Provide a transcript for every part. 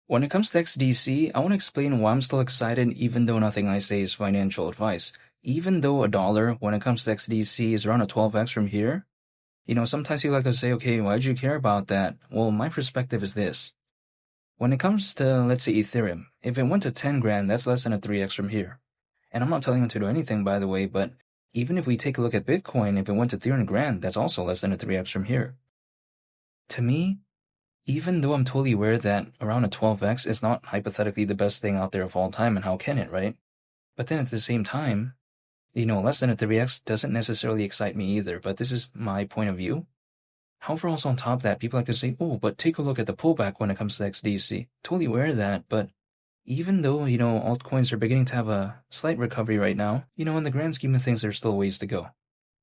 When it comes to XDC, I want to explain why I'm still excited even though nothing I say is financial advice. Even though a dollar, when it comes to XDC, is around a 12x from here, sometimes you like to say, okay, why do you care about that? Well, my perspective is this. When it comes to, let's say, Ethereum, if it went to 10 grand, that's less than a 3x from here. And I'm not telling you to do anything, by the way, but even if we take a look at Bitcoin, if it went to 300 grand, that's also less than a 3x from here. To me, even though I'm totally aware that around a 12x is not hypothetically the best thing out there of all time, and how can it, right? But then at the same time, less than a 3x doesn't necessarily excite me either, but this is my point of view. However, also on top of that, people like to say, oh, but take a look at the pullback when it comes to XDC. Totally aware of that, but even though, altcoins are beginning to have a slight recovery right now, in the grand scheme of things, there's still ways to go.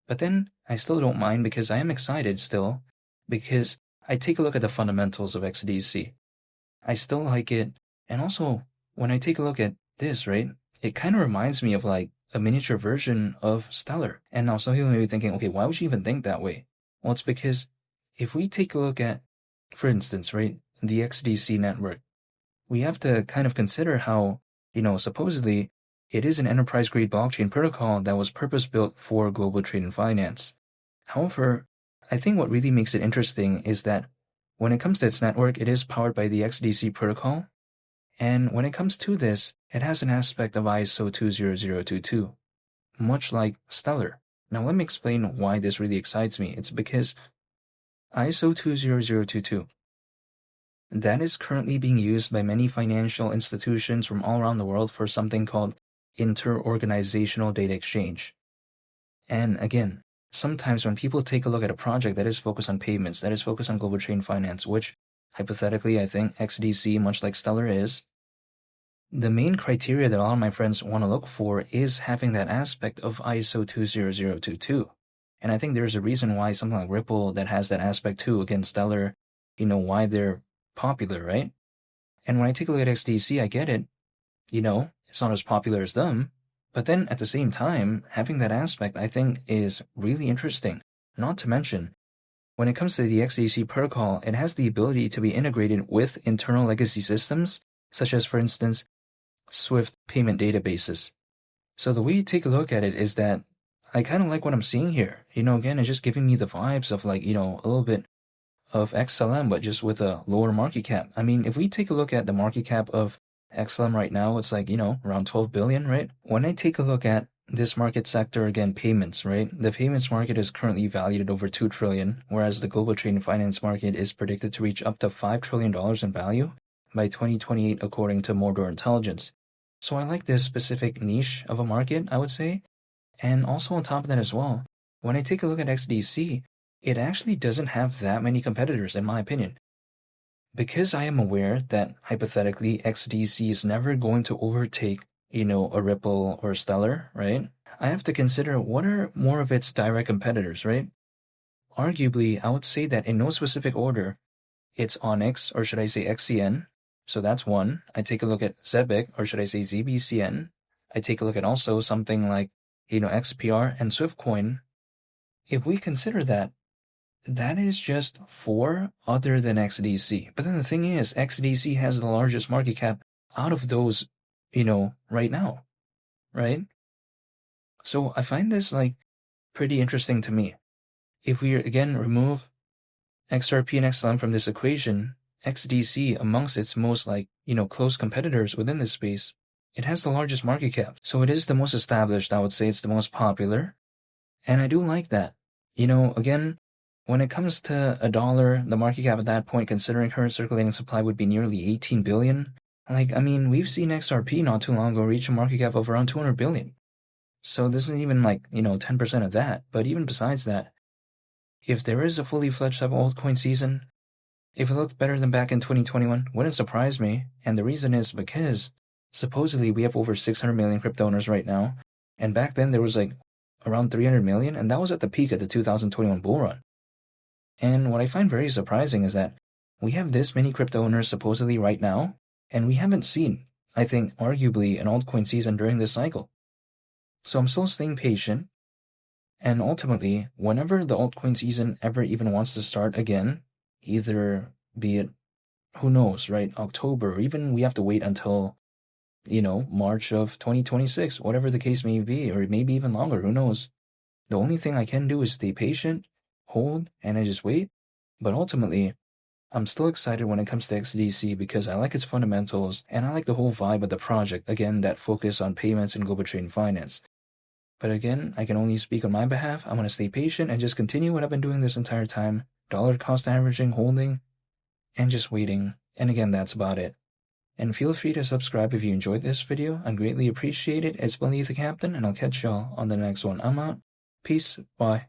But then I still don't mind because I am excited still, because I take a look at the fundamentals of XDC. I still like it. And also, when I take a look at this, right, it kind of reminds me of like a miniature version of Stellar. And now some people may be thinking, okay, why would you even think that way? Well, it's because if we take a look at, for instance, right, the XDC network, we have to kind of consider how, supposedly it is an enterprise-grade blockchain protocol that was purpose-built for global trade and finance. However, I think what really makes it interesting is that when it comes to its network, it is powered by the XDC protocol. And when it comes to this, it has an aspect of ISO 20022, much like Stellar. Now let me explain why this really excites me. It's because ISO 20022, that is currently being used by many financial institutions from all around the world for something called inter-organizational data exchange. And again, sometimes when people take a look at a project that is focused on payments, that is focused on global trade and finance, which hypothetically I think XDC, much like Stellar, is, the main criteria that a lot of my friends want to look for is having that aspect of ISO 20022. And I think there's a reason why something like Ripple that has that aspect too, again, Stellar, why they're popular, right? And when I take a look at XDC, I get it. It's not as popular as them. But then at the same time, having that aspect I think is really interesting. Not to mention, when it comes to the XDC protocol, it has the ability to be integrated with internal legacy systems, such as, for instance, Swift payment databases. So the way you take a look at it is that I kind of like what I'm seeing here. Again, it's just giving me the vibes of like, a little bit of XLM, but just with a lower market cap. I mean, if we take a look at the market cap of XLM right now, it's like, around 12 billion, right? When I take a look at this market sector, again, payments, right? The payments market is currently valued at over 2 trillion, whereas the global trade and finance market is predicted to reach up to $5 trillion in value by 2028, according to Mordor Intelligence. So I like this specific niche of a market, I would say. And also on top of that as well, when I take a look at XDC, it actually doesn't have that many competitors, in my opinion. Because I am aware that, hypothetically, XDC is never going to overtake, a Ripple or Stellar, right? I have to consider what are more of its direct competitors, right? Arguably, I would say that in no specific order, it's Onyx, or should I say XCN. So that's one. I take a look at Zebic, or should I say ZBCN. I take a look at also something like, XPR and Swiftcoin. If we consider that, that is just 4 other than XDC. But then the thing is, XDC has the largest market cap out of those, right now, right? So I find this like pretty interesting to me. If we again remove XRP and XLM from this equation, XDC amongst its most close competitors within this space, it has the largest market cap. So it is the most established, I would say it's the most popular. And I do like that. Again, when it comes to a dollar, the market cap at that point, considering current circulating supply, would be nearly 18 billion. We've seen XRP not too long ago reach a market cap of around 200 billion. So this isn't even 10% of that. But even besides that, if there is a fully fledged type of altcoin season, if it looked better than back in 2021, wouldn't surprise me. And the reason is because supposedly we have over 600 million crypto owners right now. And back then there was around 300 million, and that was at the peak of the 2021 bull run. And what I find very surprising is that we have this many crypto owners supposedly right now, and we haven't seen, I think, arguably an altcoin season during this cycle. So I'm still staying patient, and ultimately, whenever the altcoin season ever even wants to start again, either be it, who knows, right? October, or even we have to wait until, March of 2026, whatever the case may be, or maybe even longer, who knows? The only thing I can do is stay patient, hold, and I just wait. But ultimately, I'm still excited when it comes to XDC because I like its fundamentals and I like the whole vibe of the project, again, that focus on payments and global trade and finance. But again, I can only speak on my behalf. I'm going to stay patient and just continue what I've been doing this entire time, dollar cost averaging, holding, and just waiting. And again, that's about it. And feel free to subscribe if you enjoyed this video. I greatly appreciate it. It's Beneath the Captain, and I'll catch y'all on the next one. I'm out. Peace. Bye.